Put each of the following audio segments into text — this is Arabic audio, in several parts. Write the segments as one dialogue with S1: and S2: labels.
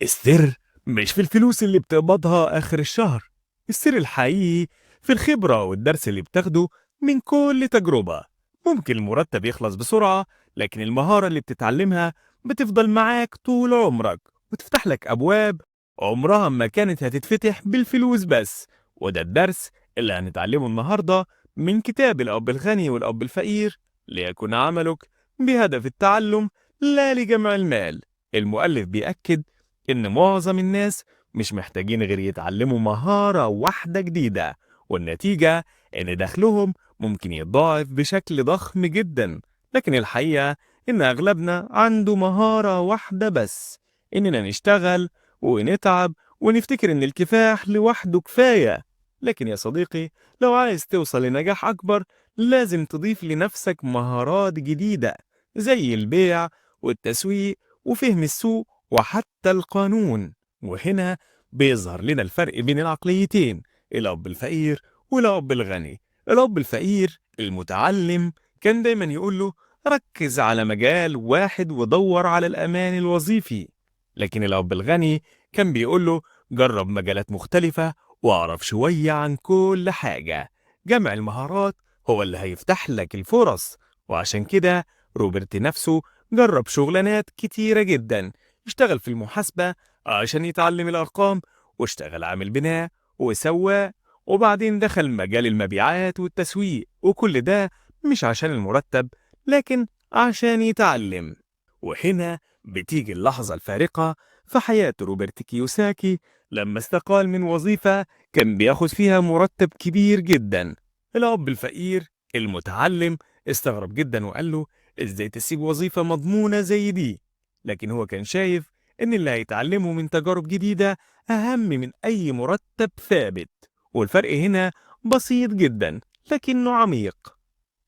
S1: السر مش في الفلوس اللي بتقبضها آخر الشهر. السر الحقيقي في الخبرة والدرس اللي بتاخده من كل تجربة. ممكن المرتب يخلص بسرعة، لكن المهارة اللي بتتعلمها بتفضل معاك طول عمرك وتفتح لك أبواب عمرها ما كانت هتتفتح بالفلوس بس. وده الدرس اللي هنتعلمه النهاردة من كتاب الأب الغني والأب الفقير. ليكن عملك بهدف التعلم لا لجمع المال. المؤلف بيأكد إن معظم الناس مش محتاجين غير يتعلموا مهارة واحدة جديدة، والنتيجة إن دخلهم ممكن يتضاعف بشكل ضخم جدا. لكن الحقيقة إن أغلبنا عنده مهارة واحدة بس، إننا نشتغل ونتعب ونفتكر إن الكفاح لوحده كفاية. لكن يا صديقي، لو عايز توصل لنجاح أكبر لازم تضيف لنفسك مهارات جديدة، زي البيع والتسويق وفهم السوق وحتى القانون. وهنا بيظهر لنا الفرق بين العقليتين، الأب الفقير والأب الغني. الأب الفقير المتعلم كان دايما يقول له ركز على مجال واحد ودور على الأمان الوظيفي، لكن الأب الغني كان بيقول له جرب مجالات مختلفة واعرف شوية عن كل حاجة. جمع المهارات هو اللي هيفتح لك الفرص. وعشان كده روبرت نفسه جرب شغلانات كتيرة جدا. اشتغل في المحاسبة عشان يتعلم الأرقام، واشتغل عامل بناء وسواق، وبعدين دخل مجال المبيعات والتسويق، وكل ده مش عشان المرتب لكن عشان يتعلم. وهنا بتيجي اللحظة الفارقة في حياة روبرت كيوساكي لما استقال من وظيفة كان بياخد فيها مرتب كبير جدا. الأب الفقير المتعلم استغرب جدا وقال له ازاي تسيب وظيفة مضمونة زي دي؟ لكن هو كان شايف ان اللي هيتعلمه من تجارب جديدة اهم من اي مرتب ثابت. والفرق هنا بسيط جدا لكنه عميق.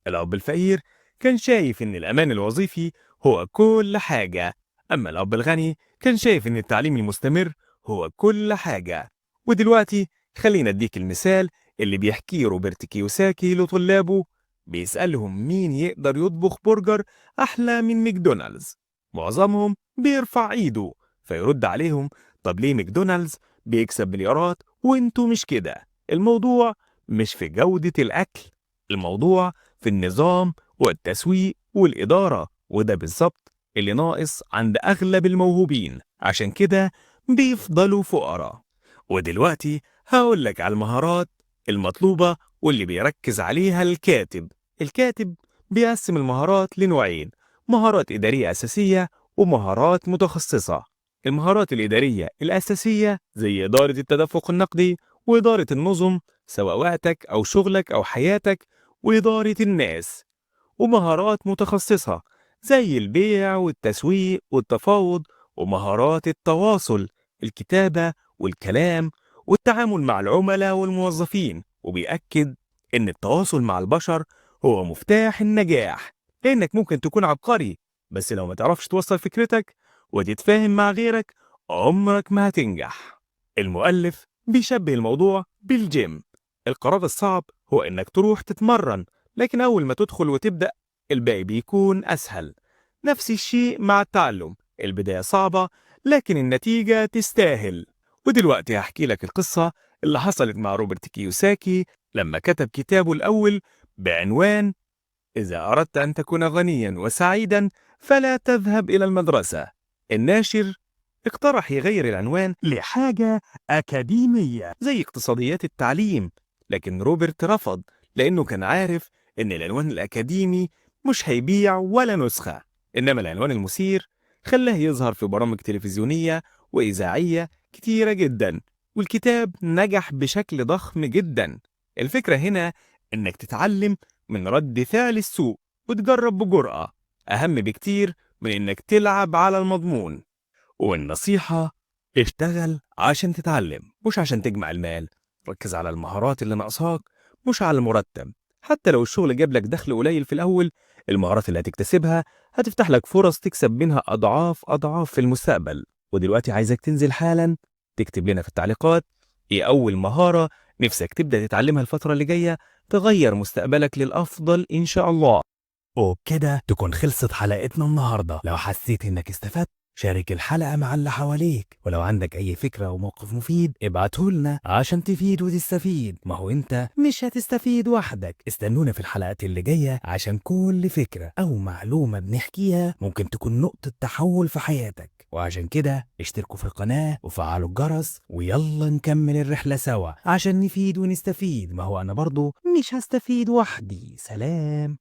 S1: الأب الفقير كان شايف إن الأمان الوظيفي هو كل حاجة، أما الأب الغني كان شايف إن التعليم المستمر هو كل حاجة. ودلوقتي خلينا أديك المثال اللي بيحكيه روبرت كيوساكي لطلابه. بيسألهم مين يقدر يطبخ برجر أحلى من ماكدونالدز. معظمهم بيرفع إيده، فيرد عليهم طب ليه ماكدونالدز بيكسب مليارات وانتوا مش كده؟ الموضوع مش في جودة الأكل، الموضوع في النظام والتسويق والإدارة. وده بالظبط اللي ناقص عند أغلب الموهوبين، عشان كده بيفضلوا فقراء. ودلوقتي هقول لك على المهارات المطلوبة واللي بيركز عليها الكاتب. الكاتب بيقسم المهارات لنوعين: مهارات إدارية أساسية ومهارات متخصصة. المهارات الإدارية الأساسية زي إدارة التدفق النقدي وإدارة النظم سواء وقتك أو شغلك أو حياتك، وإدارة الناس. ومهارات متخصصة زي البيع والتسويق والتفاوض ومهارات التواصل، الكتابة والكلام والتعامل مع العملاء والموظفين. وبيأكد إن التواصل مع البشر هو مفتاح النجاح، لأنك ممكن تكون عبقري بس لو ما تعرفش توصل فكرتك وتتفاهم مع غيرك عمرك ما هتنجح. المؤلف بيشبه الموضوع بالجيم. القرار الصعب هو إنك تروح تتمرن، لكن أول ما تدخل وتبدأ الباقي بيكون أسهل. نفس الشيء مع التعلم، البداية صعبة لكن النتيجة تستاهل. ودلوقتي هحكي لك القصة اللي حصلت مع روبرت كيوساكي لما كتب كتابه الأول بعنوان إذا أردت أن تكون غنيا وسعيدا فلا تذهب إلى المدرسة. الناشر اقترح يغير العنوان لحاجة أكاديمية زي اقتصاديات التعليم، لكن روبرت رفض لأنه كان عارف إن العنوان الأكاديمي مش هيبيع ولا نسخة. إنما العنوان المثير خلاه يظهر في برامج تلفزيونية وإذاعية كتيرة جدا، والكتاب نجح بشكل ضخم جدا. الفكرة هنا إنك تتعلم من رد فعل السوق وتجرب بجرأة، أهم بكتير من إنك تلعب على المضمون. والنصيحة اشتغل عشان تتعلم مش عشان تجمع المال. ركز على المهارات اللي ناقصاك مش على المرتب. حتى لو الشغل جاب لك دخل قليل في الأول، المهارات اللي هتكتسبها هتفتح لك فرص تكسب منها أضعاف أضعاف في المستقبل. ودلوقتي عايزك تنزل حالا تكتب لنا في التعليقات ايه أول مهارة نفسك تبدأ تتعلمها الفترة اللي جاية تغير مستقبلك للأفضل إن شاء الله. وبكده تكون خلصت حلقتنا النهاردة. لو حسيت إنك استفدت
S2: شارك الحلقة مع اللي حواليك، ولو عندك أي فكرة أو موقف مفيد ابعته لنا عشان تفيد وتستفيد. ما هو أنت مش هتستفيد وحدك. استنونا في الحلقات اللي جاية عشان كل فكرة أو معلومة بنحكيها ممكن تكون نقطة تحول في حياتك. وعشان كده اشتركوا في القناة وفعلوا الجرس، ويلا نكمل الرحلة سوا عشان نفيد ونستفيد. ما هو أنا برضو مش هستفيد وحدي. سلام.